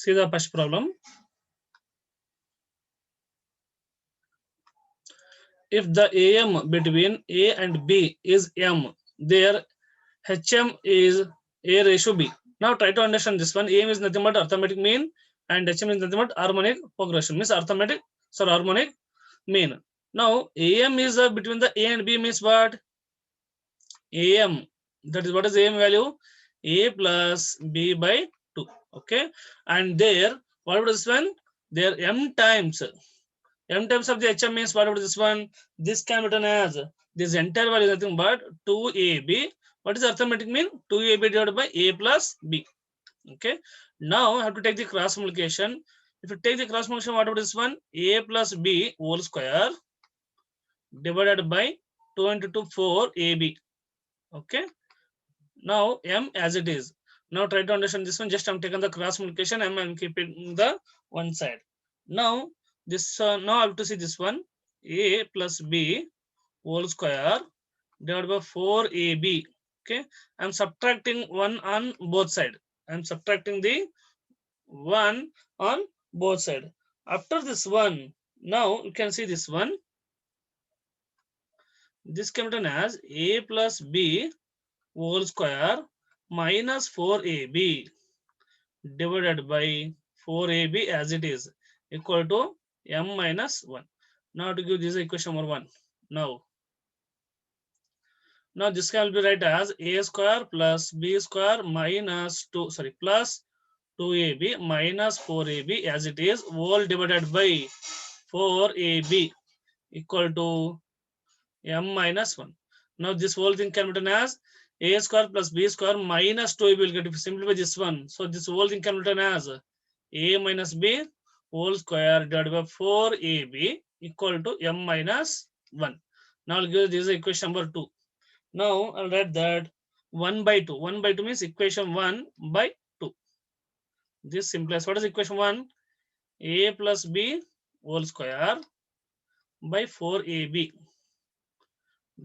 See the first problem. If the AM between A and B is M, their HM is A ratio B. Now try to understand this one. AM is nothing but arithmetic mean and HM is nothing but harmonic progression. Means harmonic mean. Now AM is between the A and B means what? AM. That is what is AM value? A plus B by 2. Okay. And there, what is this one? There M times of the HM means what about this one? This can be written as this entire value is nothing but 2AB. What is arithmetic mean? 2AB divided by A plus B. Okay. Now I have to take the cross multiplication. If you take the cross multiplication, what about this one? A plus B whole square divided by 2 into 2, 4AB. Okay. Now M as it is. Now try to understand this one. Just I'm taking the cross multiplication. M and keep it in the one side. Now this now I have to see this one. A plus B whole square divided by 4AB. Okay. I'm subtracting 1 on both sides. I'm subtracting the 1 on both sides. After this one, now you can see this one. This can be written as A plus B whole square minus 4AB divided by 4AB as it is equal to M minus 1. Now to give this equation number 1. Now this can be write as A square plus B square minus 2, sorry, plus 2AB minus 4AB as it is whole divided by 4AB equal to M minus 1. Now this whole thing can be written as A square plus B square minus 2AB will get, if you simplify this one. So this whole thing can be written as A minus B whole square divided by 4AB equal to M minus 1. Now I'll give this equation number 2. Now I'll write that 1 by 2. 1 by 2 means equation 1 by 2. This simplifies. What is equation 1? A plus B whole square by 4AB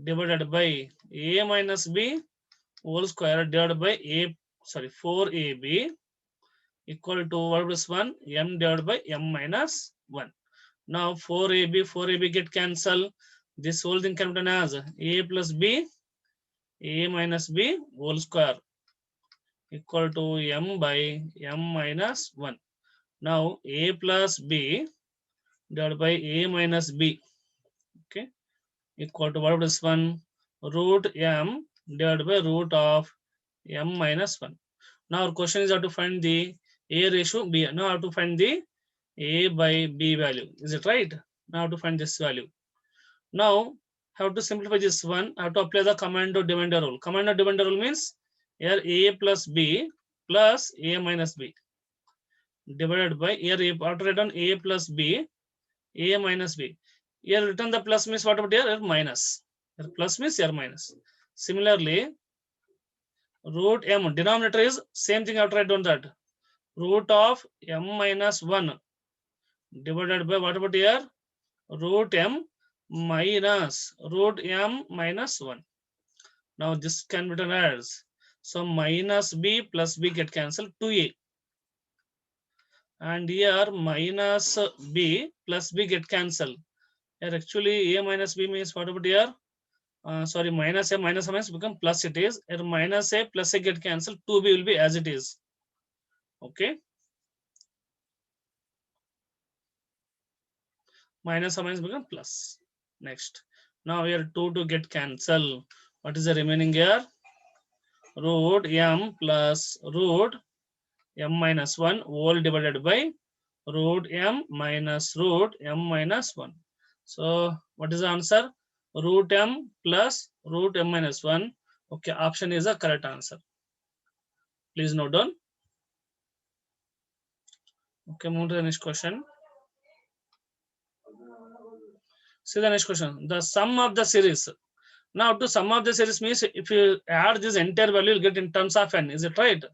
divided by A minus B whole square divided by 4AB equal to what is 1? M divided by M minus 1. Now 4AB get cancelled. This whole thing can be written as A plus B A minus B whole square equal to M by M minus 1. Now A plus B divided by A minus B, okay, equal to what is 1? Root M divided by root of M minus 1. Now our question is how to find the A ratio B. Now how to find the A by B value. Is it right? Now how to find this value. Now how to simplify this one? How to apply the command or dividend rule. Command or dividend rule means here A plus B plus A minus B divided by here after written A plus B A minus B. Here written the plus means what about here? Minus. Here plus means here minus. Similarly, root M denominator is same thing. I have to write down that root of M minus 1 divided by what about here? Root M minus root M minus 1. Now this can be written as, so minus B plus B get cancelled, 2A. And here minus B plus B get cancelled. Here actually A minus B means what about here? Sorry, minus A minus become plus it is. Here minus A plus A get cancelled, 2B will be as it is. Okay. Minus become plus. Next. Now here 2 to get cancelled. What is the remaining here? Root M plus root M minus 1 whole divided by root M minus root M minus 1. So what is the answer? Root M plus root M minus 1. Okay, option is the correct answer. Please note down. Okay, move to the next question. See the next question. The sum of the series. Now to sum of the series means if you add this entire value, you'll get in terms of n. Is it right?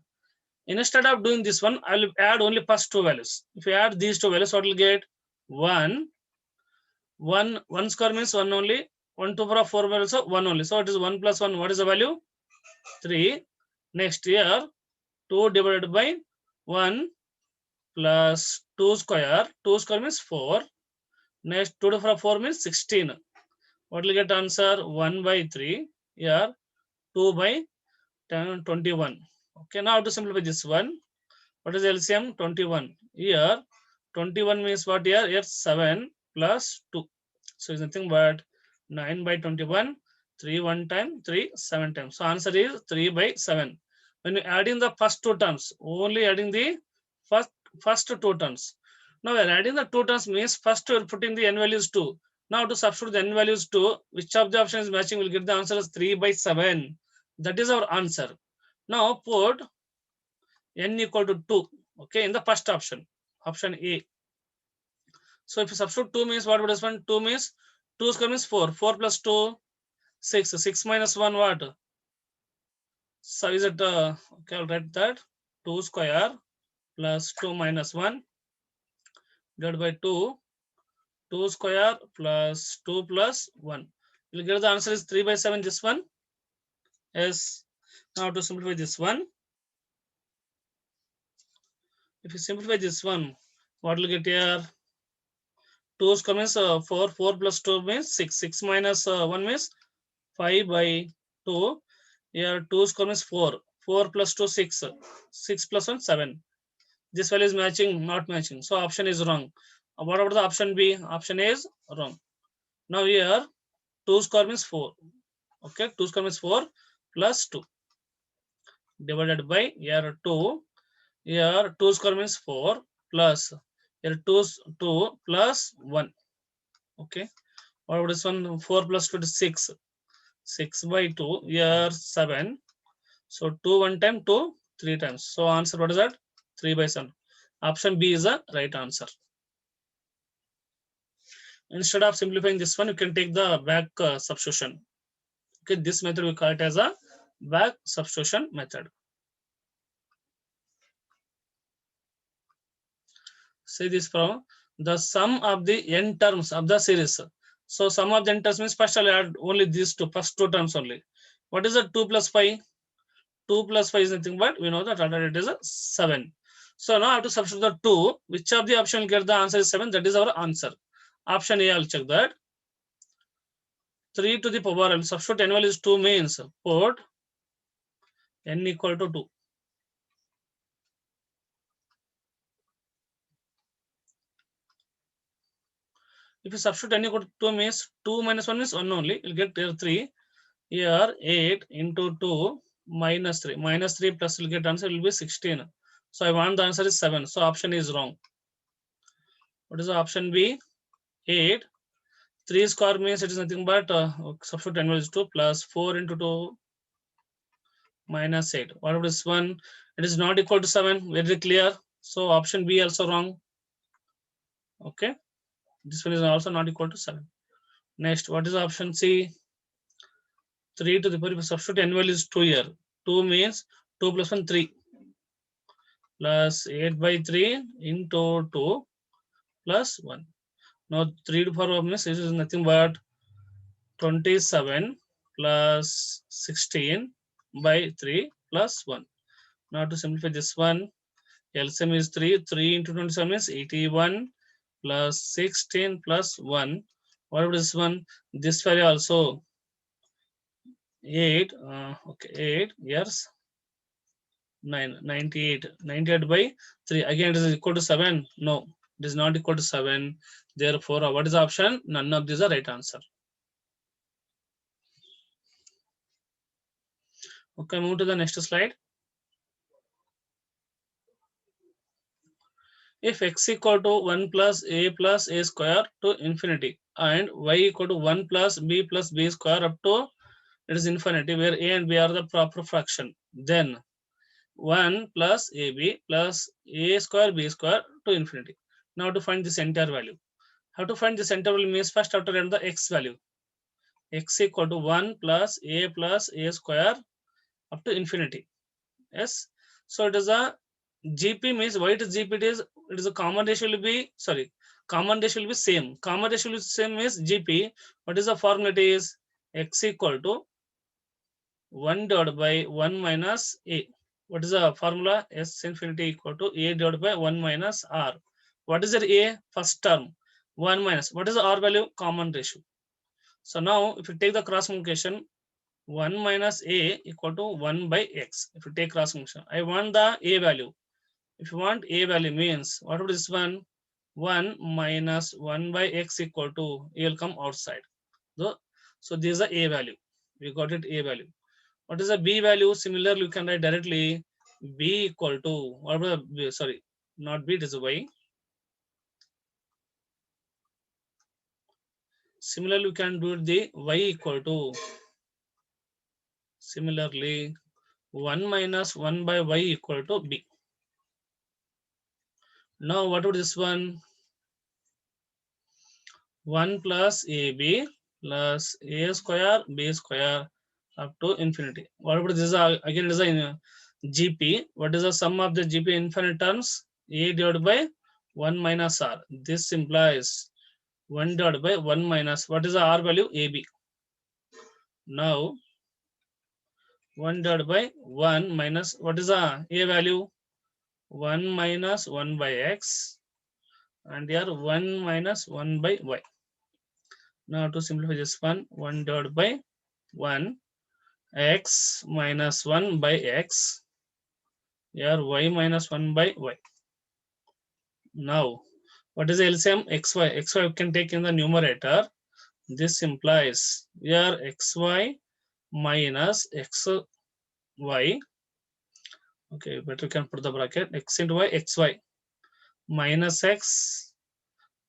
Instead of doing this one, I'll add only first 2 values. If you add these 2 values, what will get? 1 square means 1 only. 1 to power of 4 values, so 1 only. So it is 1 plus 1. What is the value? 3. Next year, 2 divided by 1 plus 2 square. 2 square means 4. Next 2 to the power 4 means 16. What will get answer? 1 by 3. Here 2 by 10, 21. Okay, now to simplify this one. What is LCM? 21. Here 21 means what here? Here 7 plus 2. So it's nothing but 9 by 21. 3 1 time, 3 7 times. So answer is 3 by 7. When you add in the first two terms, only adding the first two terms. Now we are adding the two terms means first we are putting the n values 2. Now to substitute the n values 2, which of the option is matching, will get the answer as 3 by 7. That is our answer. Now put n equal to 2. Okay, in the first option, option A. So if you substitute 2 means what would respond? 2 means 2 square means 4. 4 plus 2, 6. 6 minus 1 what? So is it, okay, I'll write that. 2 square plus 2 minus 1 divided by 2. 2 square plus 2 plus 1. You'll get the answer is 3 by 7, this one. Yes. Now to simplify this one. If you simplify this one, what will you get here? 2 square means 4. 4 plus 2 means 6. 6 minus 1 means 5 by 2. Here 2 square means 4. 4 plus 2, 6. 6 plus 1, 7. This value is matching, not matching. So option is wrong. What about the option B? Option A is wrong. Now here 2 square means 4. Okay, 2 square means 4 plus 2 divided by here 2. Here 2 square means 4 plus here 2 plus 1. Okay, what about this one? 4 plus 2 is 6. 6 by 2. Here 7. So 2 1 time, 2 3 times. So answer what is that? 3 by 7. Option B is the right answer. Instead of simplifying this one, you can take the back substitution. Okay, this method we call it as a back substitution method. See this from the sum of the n terms of the series. So sum of the n terms means first I'll add only these two, first two terms only. What is the 2 plus 5? 2 plus 5 is nothing but we know that it is a 7. So now I have to substitute the 2. Which of the option will get the answer is 7? That is our answer. Option A, I'll check that. 3 to the power, I'll substitute n value is 2 means put n equal to 2. If you substitute n equal to 2 means 2 minus 1 means 1 only. You'll get here 3. Here 8 into 2 minus 3. Minus 3 plus will get answer will be 16. So I want the answer is 7. So option is wrong. What is the option B? 8. 3 square means it is nothing but substitute n value is 2 plus 4 into 2 minus 8. What about this one? It is not equal to 7. Very clear. So option B also wrong. Okay. This one is also not equal to 7. Next, what is option C? 3 to the power, substitute n value is 2 here. 2 means 2 plus 1, 3. Plus 8 by 3 into 2 plus 1. Now 3 to the power means this is nothing but 27 plus 16 by 3 plus 1. Now to simplify this one, LCM is 3. 3 into 27 is 81 plus 16 plus 1. What about this one? This value also 8. Okay, 8 years 9, 98. 98 by 3. Again, it is equal to 7. No, it is not equal to 7. Therefore, what is the option? None of these are right answer. Okay, move to the next slide. If x equal to 1 plus a square to infinity and y equal to 1 plus b square up to it is infinity, where a and b are the proper fraction, then 1 plus ab plus a square b square to infinity. Now to find this entire value. How to find this entire value means first have to get the x value. X equal to 1 plus a square up to infinity. Yes. So it is a GP means why it is GP, it is a common ratio will be, sorry, common ratio will be same. Common ratio will be same is GP. What is the formula? It is x equal to 1 divided by 1 minus a. What is the formula? S infinity equal to A divided by 1 minus R. What is the A? First term. 1 minus. What is the R value? Common ratio. So now if you take the cross multiplication, 1 minus A equal to 1 by X. If you take cross multiplication, I want the A value. If you want A value means, what would this one? 1 minus 1 by X equal to, A will come outside. So this is the A value. We got it, A value. What is the B value? Similarly, you can write directly B equal to, what about the, sorry, not B, it is Y. Similarly, you can do the Y equal to, similarly, 1 minus 1 by Y equal to B. Now, what would this one? 1 plus AB plus A square B square up to infinity. What would this again? It is a GP. What is the sum of the GP infinite terms? A divided by 1 minus R. This implies 1 divided by 1 minus, what is the R value? AB. Now 1 divided by 1 minus, what is the A value? 1 minus 1 by X, and here 1 minus 1 by Y. Now to simplify this one, 1 divided by 1 X minus 1 by X, here Y minus 1 by Y. Now what is the LCM? XY. XY can take in the numerator. This implies here XY minus XY. Okay, better can put the bracket. X into Y, XY minus X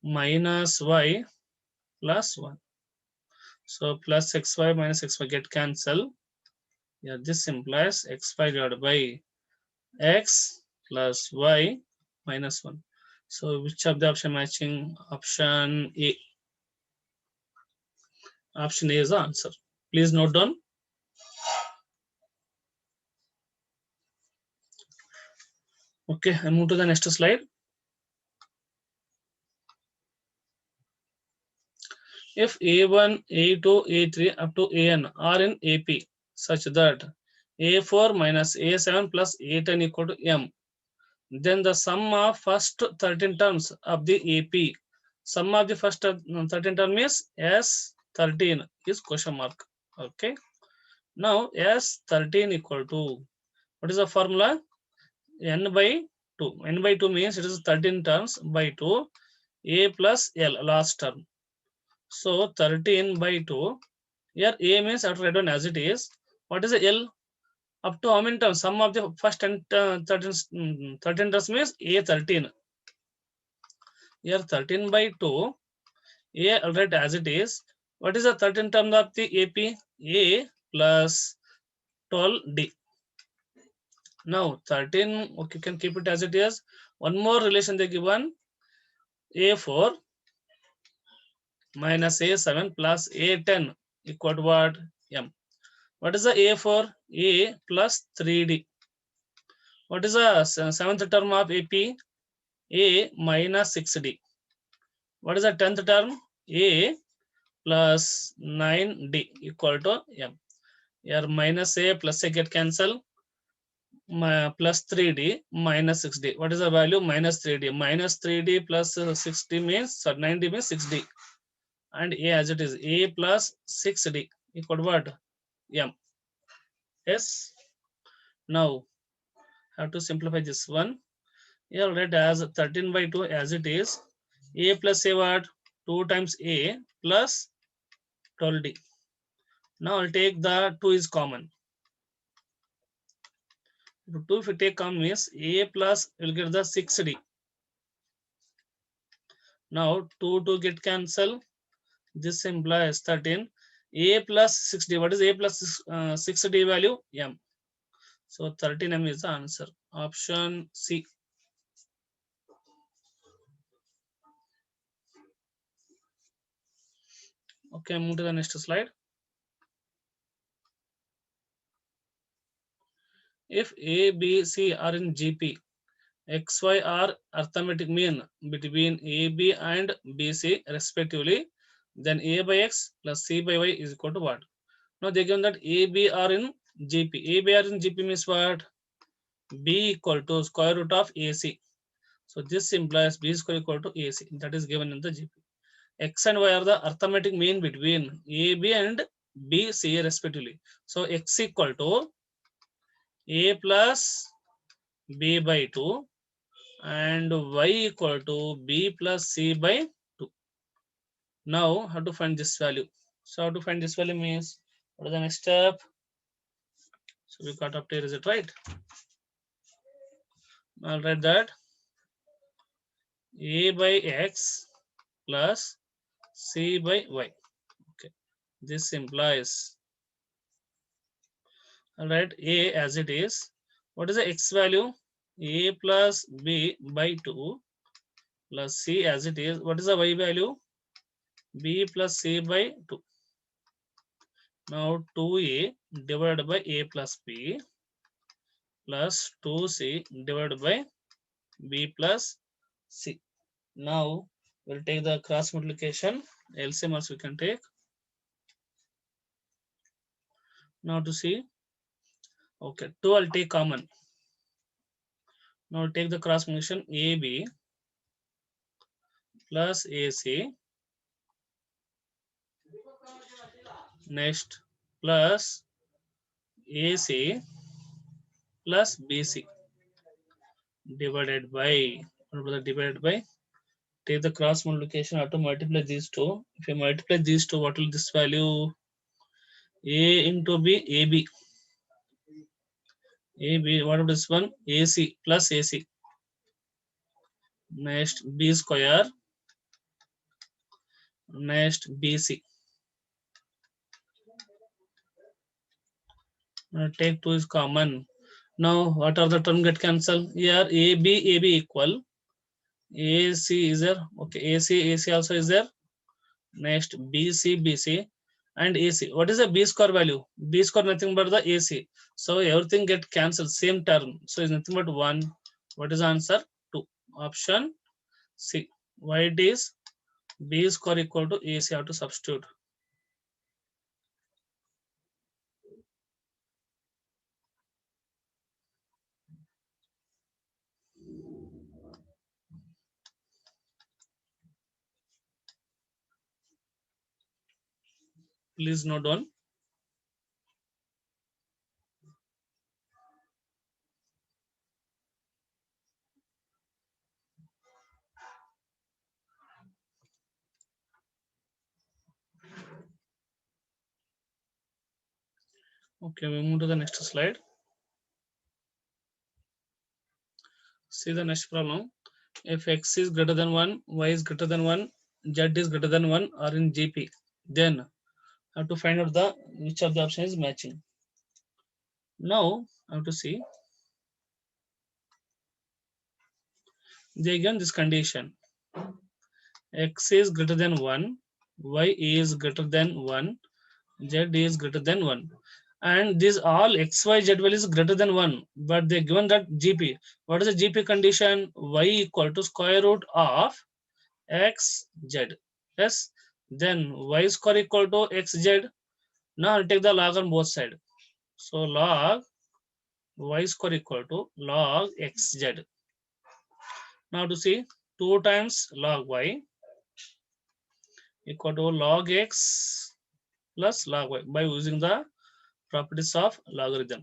minus Y plus 1. So plus XY minus XY get cancel. Yeah, this implies XY divided by X plus Y minus 1. So which of the option matching? Option A. Option A is the answer. Please note down. Okay, I move to the next slide. If A1, A2, A3 up to AN are in AP such that A4 minus A7 plus A10 equal to M, then the sum of first 13 terms of the AP, sum of the first 13 term is S13 is question mark. Okay. Now S13 equal to, what is the formula? N by 2. N by 2 means it is 13 terms by 2, A plus L last term. So 13 by 2. Here A means after write down as it is. What is the L? Up to how many terms? Sum of the first 10, 13 terms means A13. Here 13 by 2. A I'll write as it is. What is the 13 term of the AP? A plus 12D. Now 13, okay, you can keep it as it is. One more relation they given. A4 minus A7 plus A10 equal to what? M. What is the A4? A plus 3D. What is the seventh term of AP? A minus 6D. What is the 10th term? A plus 9D equal to M. Here minus A plus A get cancel. Plus 3D minus 6D. What is the value? Minus 3D. Minus 3D plus 6D means, sorry, 9D means 6D. And A as it is. A plus 6D equal to what? M. Yes. Now have to simplify this one. Here write as 13 by 2 as it is. A plus A what? 2 times A plus 12D. Now I'll take the 2 is common. 2 if you take common means A plus will get the 6D. Now 2 get cancel. This implies 13. A plus 6D. What is A plus 6D value? M. So 13M is the answer. Option C. Okay, move to the next slide. If A, B, C are in GP, XY are arithmetic mean between AB and BC respectively, then A by X plus C by Y is equal to what? Now they given that AB are in GP. AB are in GP means what? b equal to square root of AC. So this implies b square equal to AC. That is given in the GP. X and Y are the arithmetic mean between AB and BC respectively. So X equal to A plus B by 2 and Y equal to B plus C by 2. Now how to find this value? So how to find this value means, what is the next step? So we got up here, is it right? I'll write that A by X plus C by Y. Okay, this implies, all right, A as it is. What is the X value? A plus B by 2 plus C as it is. What is the Y value? B plus C by 2. Now 2A divided by A plus B plus 2C divided by B plus C. Now we'll take the cross multiplication. LCM also we can take. Now to see, okay, 2 I'll take common. Now take the cross multiplication, AB plus AC, next plus AC plus BC divided by, divided by, take the cross multiplication, how to multiply these two. If you multiply these two, what will this value? A into B, AB. AB, what is this one? AC plus AC. Next B square, next BC. Take 2 is common. Now what are the term get cancelled? Here AB equal. AC is there. Okay, AC also is there. Next BC and AC. What is the B square value? B square nothing but the AC. So everything get cancelled, same term. So it's nothing but 1. What is the answer? 2. Option C. Why it is B square equal to AC, have to substitute. Please note down. Okay, we move to the next slide. See the next problem. If X is greater than 1, Y is greater than 1, Z is greater than 1 or in GP, then have to find out the which of the option is matching. Now I have to see, they given this condition, X is greater than 1, Y is greater than 1, Z is greater than 1, and these all X, Y, Z value is greater than 1, but they given that GP. What is the GP condition? Y equal to square root of X, Z. Yes, then Y square equal to X, Z. Now I'll take the log on both sides. So log Y square equal to log XZ. Now to see, 2 times log Y equal to log X plus log Y by using the properties of logarithm.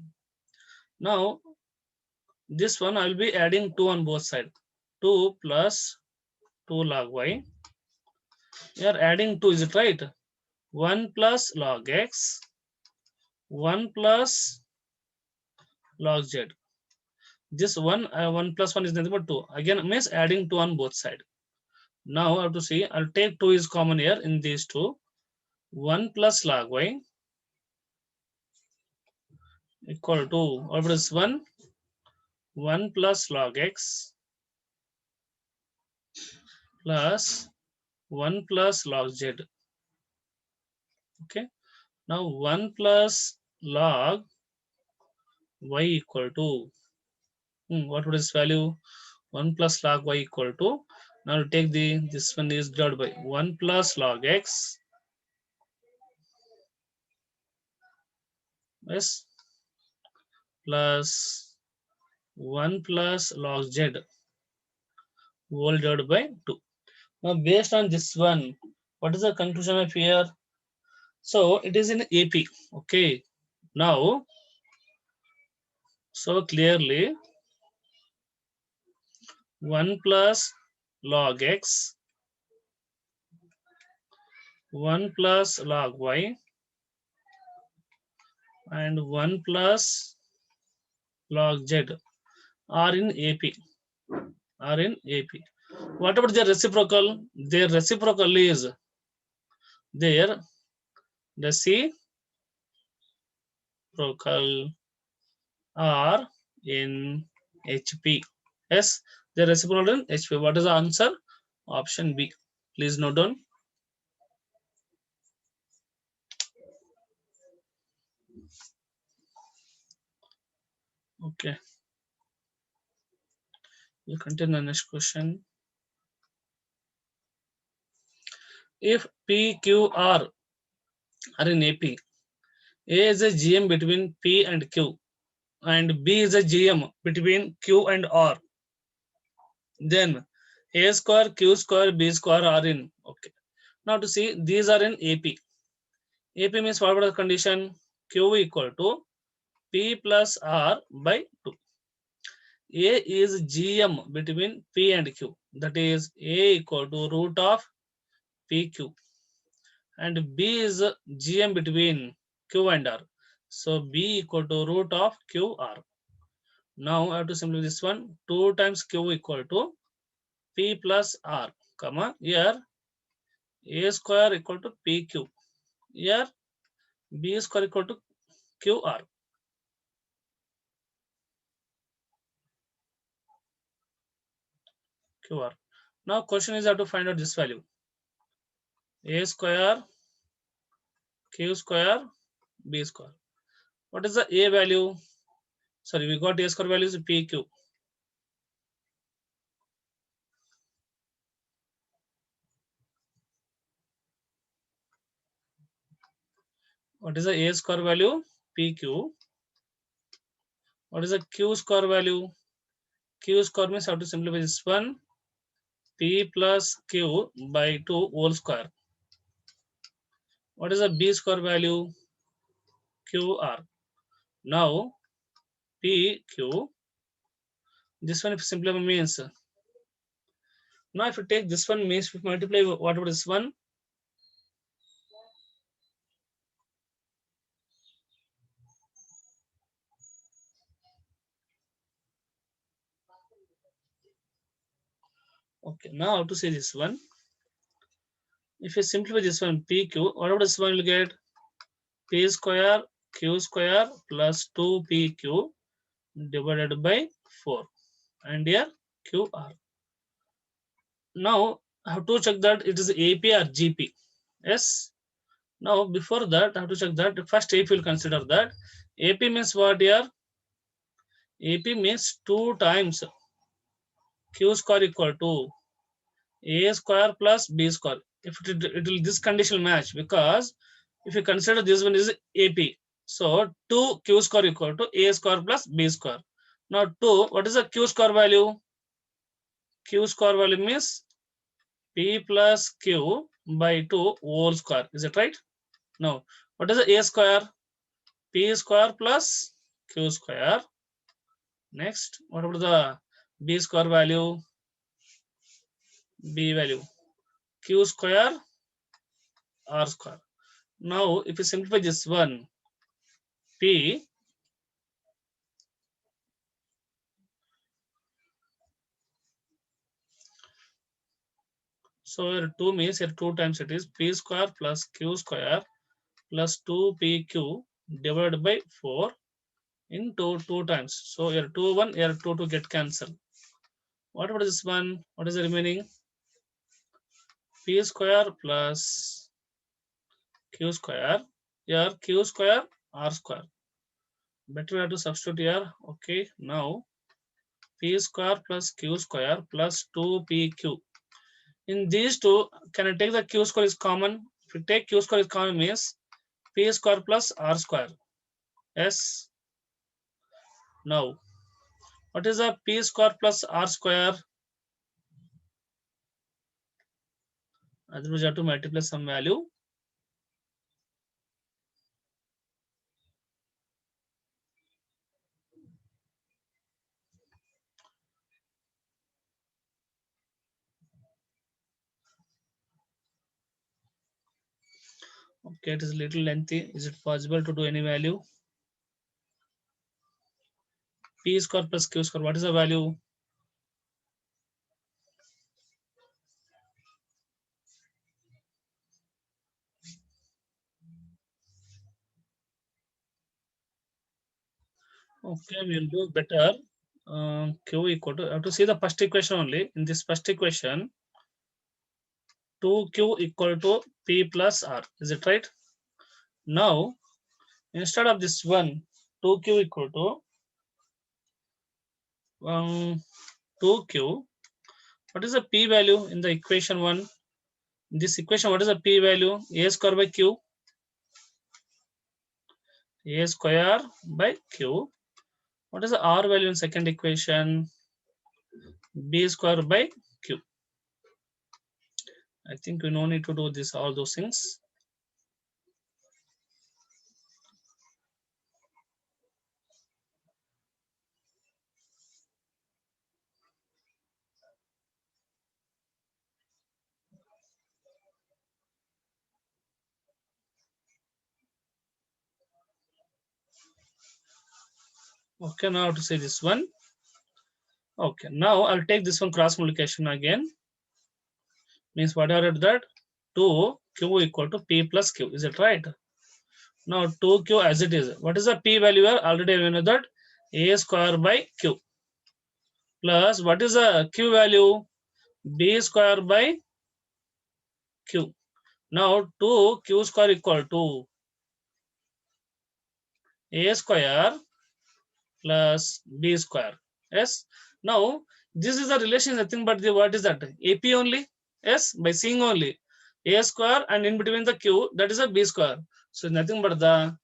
Now this one I will be adding 2 on both sides. 2 plus 2 log Y. You are adding 2, is it right? 1 plus log X, 1 plus log Z. This 1 plus 1 is nothing but 2. Again means adding 2 on both sides. Now I have to see, I'll take 2 is common here in these two. 1 plus log Y equal to, what is 1? 1 plus log X plus 1 plus log Z. Okay. Now 1 plus log Y equal to, what would this value? 1 plus log Y equal to, now take this one is divided by 1 plus log X, yes, plus 1 plus log z whole divided by 2. Now, based on this one, what is the conclusion of here? So, it is in AP. Okay. Now, so clearly, 1 plus log x, 1 plus log y, and 1 plus log z are in AP. Are in AP. What about their reciprocal? Their reciprocal is their reciprocal are in HP. Yes, their reciprocal in HP. What is the answer? Option B. Please note down. Okay. We continue the next question. If PQR are in AP, A is a GM between P and Q, and B is a GM between Q and R. Then A square, Q square, B square are in. Okay. Now to see, these are in AP. AP means what about the condition? Q equal to P plus R by 2. A is GM between P and Q. That is A equal to root of PQ. And B is GM between Q and R. So B equal to root of QR. Now I have to simplify this one. 2 times Q equal to P plus R, comma, here A square equal to PQ. Here B square equal to QR. QR. Now question is how to find out this value. A square, Q square, B square. What is the A value? Sorry, we got A square value is PQ. What is the A square value? PQ. What is the Q square value? Q square means how to simplify this one. P plus Q by 2 whole square. What is the B square value? QR. Now PQ. This one if simplify means. Now if you take this one means if you multiply what about this one? Okay, now how to say this one? If you simplify this one PQ, what about this one will get? P square Q square plus 2PQ divided by 4. And here QR. Now I have to check that it is AP or GP. Yes. Now before that I have to check that first AP will consider that. AP means what here? AP means 2 times Q square equal to A square plus B square. If it will this condition match, because if you consider this one is AP, so 2 Q square equal to A square plus B square. Now 2, what is the Q square value? Q square value means P plus Q by 2 whole square. Is it right? Now, what is the A square? P square plus Q square. Next, what about the B square value? B value. Q square R square. Now, if you simplify this one, P, so here 2 means here 2 times it is P square plus Q square plus 2PQ divided by 4 into 2 times. So here 2 1, here 2 to get cancelled. What about this one? What is the remaining? P square plus Q square. Here Q square R square. Better we have to substitute here. Okay, now P square plus Q square plus 2PQ. In these two, can I take the Q square is common? If you take Q square is common means P square plus R square. Yes. Now, What is a p square plus r square? Otherwise, you have to multiply some value. Okay, it is a little lengthy. Is it possible to do any value? P square plus q square. What is the value? Okay, we'll do better. Q equal to, I have to see the first equation only. In this first equation, 2q equal to p plus r. Is it right? Now, instead of this one, 2q equal to 2q. What is the p value in the equation 1? In this equation, what is the p value? A square by q. A square by q. What is the r value in second equation? B square by q. I think we no need to do this, all those things. Okay, now to say this one. Okay, now I'll take this one cross multiplication again. Means whatever that 2q equal to p plus q. Is it right? Now 2q as it is. What is the p value here? Already we know that a square by q. Plus what is the q value? B square by q. Now 2q square equal to a square plus b square. Yes. Now this is the relation, nothing but the what is that? AP only. Yes, by seeing only a square and in between the q, that is a b square. So nothing but the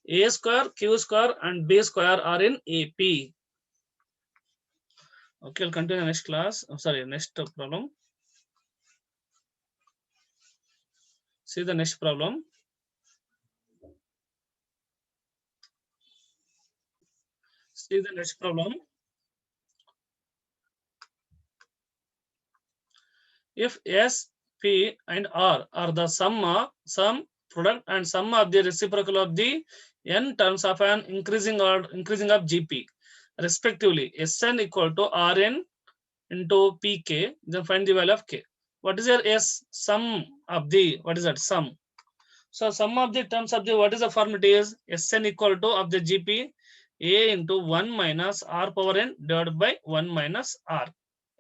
a square, q square and b square are in AP. Okay, I'll continue next class. Sorry, next problem. See the next problem. See the next problem. If S, P and R are the sum product and sum of the reciprocal of the n terms of an increasing of GP, respectively, Sn equal to Rn into Pk, then find the value of K. What is your S? Sum of the, what is that? Sum. So sum of the terms of the, what is the form it is? Sn equal to of the GP, A into 1 minus R power n divided by 1 minus R.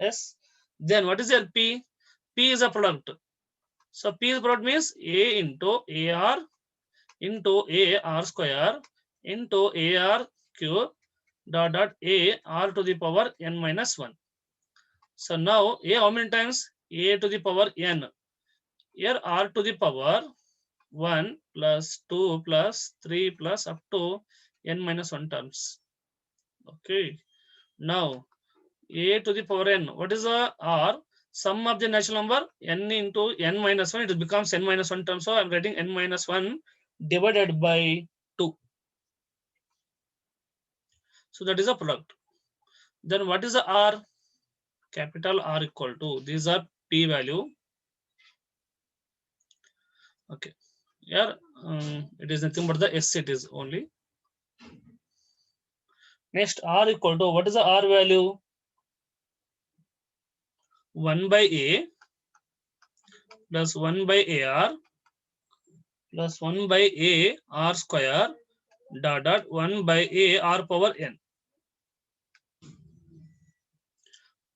Yes. Then what is your P? P is a product. So P is product means A into AR into AR square into AR cube dot A R to the power n minus 1. So now A how many times? A to the power n. Here R to the power 1 plus 2 plus 3 plus up to n minus 1 terms. Okay. Now A to the power n. What is the R? Sum of the natural number n into n minus 1, it becomes n minus 1 term. So I'm writing n minus 1 divided by 2. So that is a product. Then what is the R? Capital R equal to, these are P value. Okay. Here it is nothing but the S, it is only. Next R equal to, what is the R value? 1 by A plus 1 by AR plus 1 by A R square dot 1 by A R power n.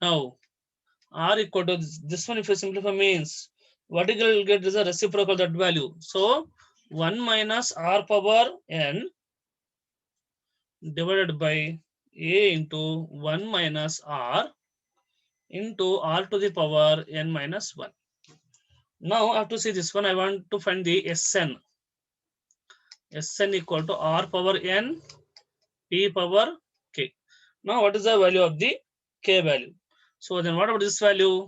Now R equal to this one, if you simplify means what you will get is a reciprocal that value. So 1 minus R power n divided by A into 1 minus R into R to the power n minus 1. Now I have to see this one. I want to find the Sn. Sn equal to R power n P power K. Now what is the value of the k value? So then what about this value?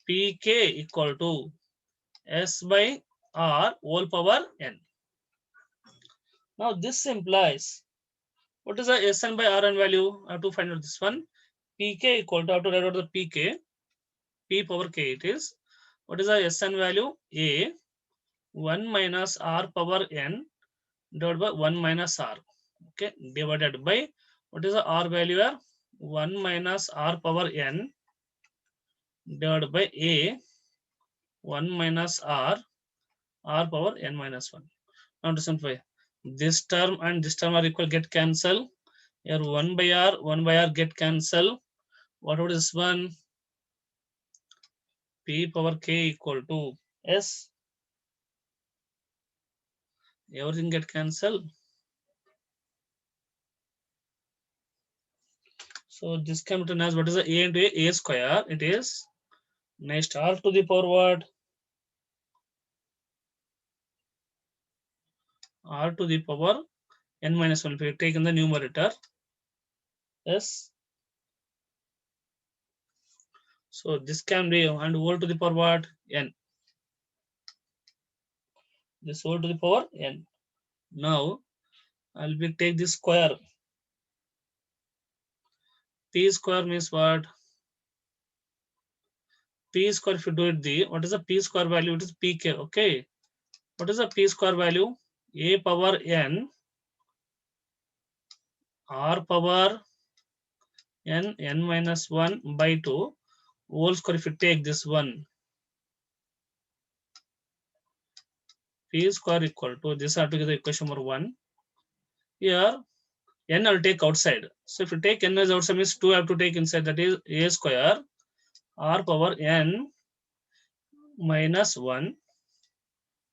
Pk equal to S by R whole power n. Now this implies, what is the Sn by Rn value? I have to find out this one. Pk equal to, I have to write out the Pk, P power k it is. What is the Sn value? A 1 minus R power n divided by 1 minus R. Okay, divided by, what is the R value here? 1 minus R power n divided by A 1 minus R power n minus 1. Now to simplify, this term and this term are equal, get cancel. Here 1 by R get cancel. What about this one? P power k equal to S. Everything get cancel. So this can be written as, what is the A into A square? It is next R to the power what? R to the power n minus 1. If you take in the numerator, S. So this can be, and whole to the power what? N. This whole to the power n. Now I'll be take this square. P square means what? P square, if you do it the, what is the P square value? It is Pk. Okay. What is the P square value? A power n R power n minus 1 by 2 whole square. If you take this one, P square equal to, this are together equation number 1. Here n I'll take outside. So if you take n as outside means 2 I have to take inside, that is A square R power n minus 1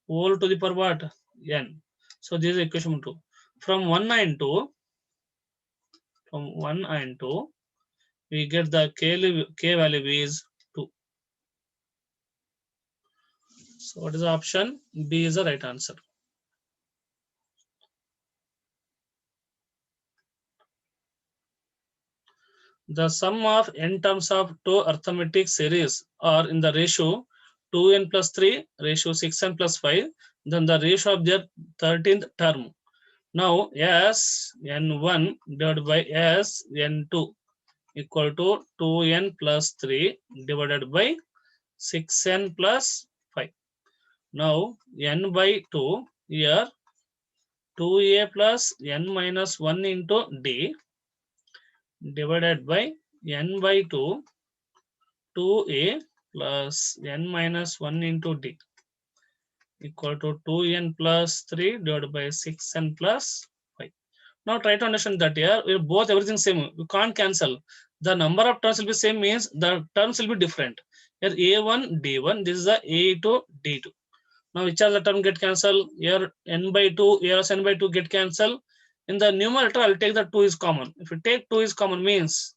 whole to the power what? N. So this is equation 2. From 1 and 2, we get the k value is 2. So what is the option? B is the right answer. The sum of n terms of two arithmetic series are in the ratio 2n plus 3, ratio 6n plus 5, then the ratio of their 13th term. Now S n1 divided by S n2 equal to 2n plus 3 divided by 6n plus 5. Now n by 2, here 2a plus n minus 1 into d divided by n by 2, 2a plus n minus 1 into d equal to 2n plus 3 divided by 6n plus 5. Now try to understand that here we both everything same. We can't cancel. The number of terms will be same means the terms will be different. Here a1, d1, this is the a2, d2. Now which are the term get cancelled? Here n by 2, here n by 2 get cancelled. In the numerator, I'll take the 2 is common. If you take 2 is common means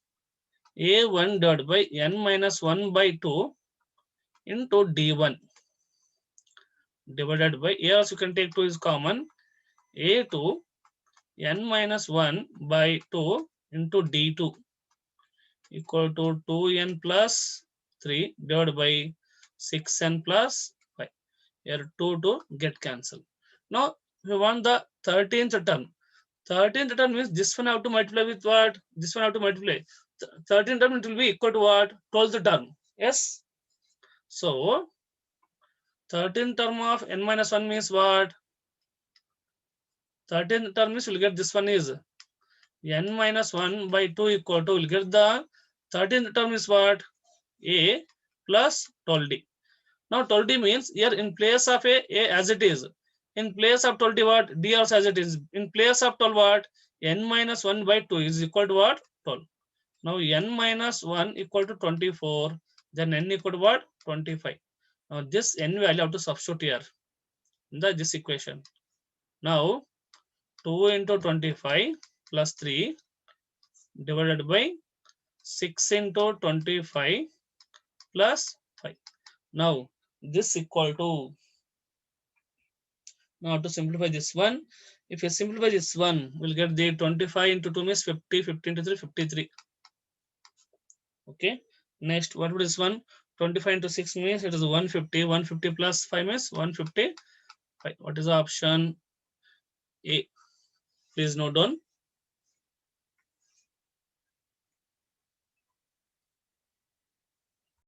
a1 divided by n minus 1 by 2 into d1 divided by, here also you can take 2 is common, a2 n minus 1 by 2 into d2 equal to 2n plus 3 divided by 6n plus 5. Here 2 to get cancelled. Now we want the 13th term. 13th term means this one have to multiply with what? This one have to multiply. 13th term it will be equal to what? 12th term. Yes. So 13th term of n minus 1 means what? 13th term means we'll get this one is n minus 1 by 2 equal to, we'll get the 13th term is what? A plus 12d. Now 12d means here in place of a as it is. In place of 12d what? D also as it is. In place of 12 what? N minus 1 by 2 is equal to what? 12. Now n minus 1 equal to 24. Then n equal to what? 25. Now this n value I have to substitute here in this equation. Now 2 into 25 plus 3 divided by 6 into 25 plus 5. Now this equal to, now to simplify this one, If you simplify this one, we'll get the 25 into 2 means 50, 50 into 3, 53. Okay. Next, what would this one? 25 into 6 means it is 150. 150 plus 5 means 155. What is the option? A. Please note down.